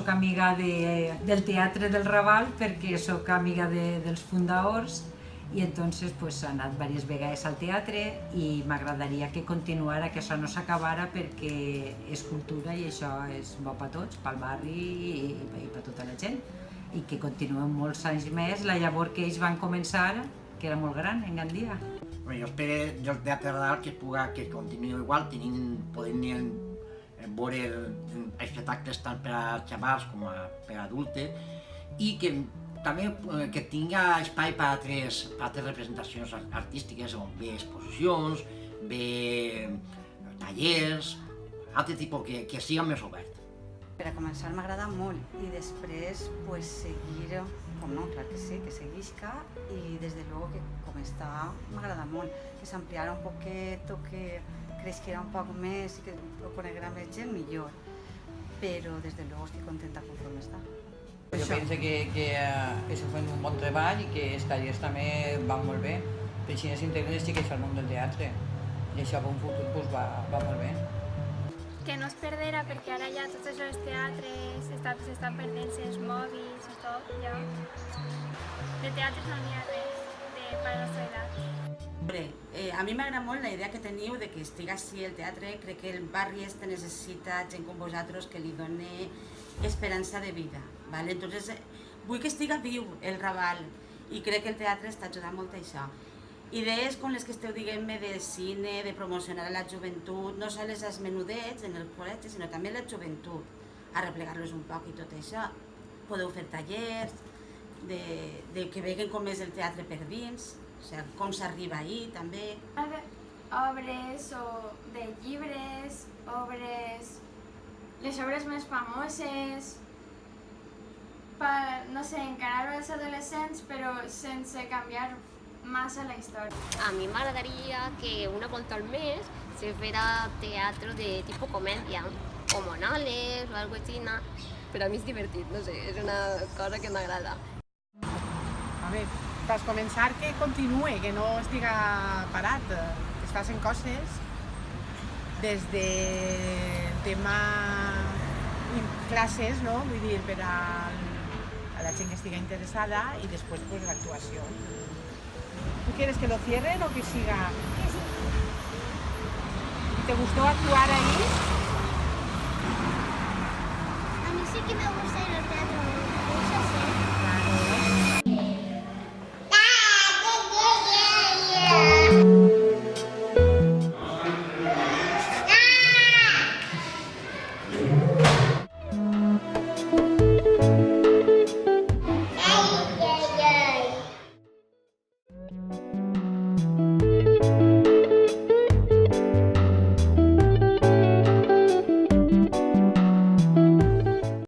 sóc amiga del Teatre del Raval perquè sóc amiga dels fundadors i entonces pues, he anat diverses vegades al teatre i m'agradaria que continuara, que això no s'acabara perquè és cultura i això és bo per tots, pel barri i per tota la gent i que continuen molts anys més la llavor que ells van començar, que era molt gran en Gandia. Jo espero del Teatre Raval que continuï igual, podent veure espectacles tant per a xavals com per a adultes i que també que tinga espai per a altres representacions artístiques, on bé exposicions, bé tallers, altre tipus que siga més obert. Per a començar m'agrada molt i després pues, seguir, com no, clar que sí, que seguisca i des de luego que com està m'agrada molt, que s'ampliara un poquet o que creixera un poc més i que ho coneguera més gent millor, però des de luego estic contenta conforme està. Jo penso que s'ha fet un bon treball i que els tallers també van molt bé, per així s'integren les xiques al món del teatre i això per un futur pues, va molt bé. Que no es perdera perquè ara ja tots els teatres s'estan perdent-se els mòbils i tot, ja. De teatres no n'hi ha res per a la nostra edat. Hombre, a mi m'agrada molt la idea que teniu de que estigui així el teatre, crec que el barri este necessita gent com vosaltres que li doni esperança de vida, ¿vale? Entonces, vull que estiga viu el Raval i crec que el teatre està ajudant molt a això. Idees com les que esteu dient-me de cine, de promocionar a la joventut, no sols els menudets en el col·legi, sinó també la joventut, arreplegar-los un poc i tot això. Podeu fer tallers, de que vegin com és el teatre per dins, o sigui, com s'arriba ahí també. Obres o de llibres, les obres més famoses, per, no sé, encarar els adolescents però sense canviar massa la història. A mi m'agradaria que una volta al mes se fera teatre de tipus comèdia, o monòlegs o algo així. Per a mi és divertit, no sé, és una cosa que m'agrada. A veure, per començar que continuï, que no estiga parat, que es facin coses des del tema classes, no? Vull dir, per a la gent que estigui interessada i després pues, l'actuació. ¿Tú quieres que lo cierren o que siga? ¿Te gustó actuar ahí? A mí sí que me gusta ir al teatro.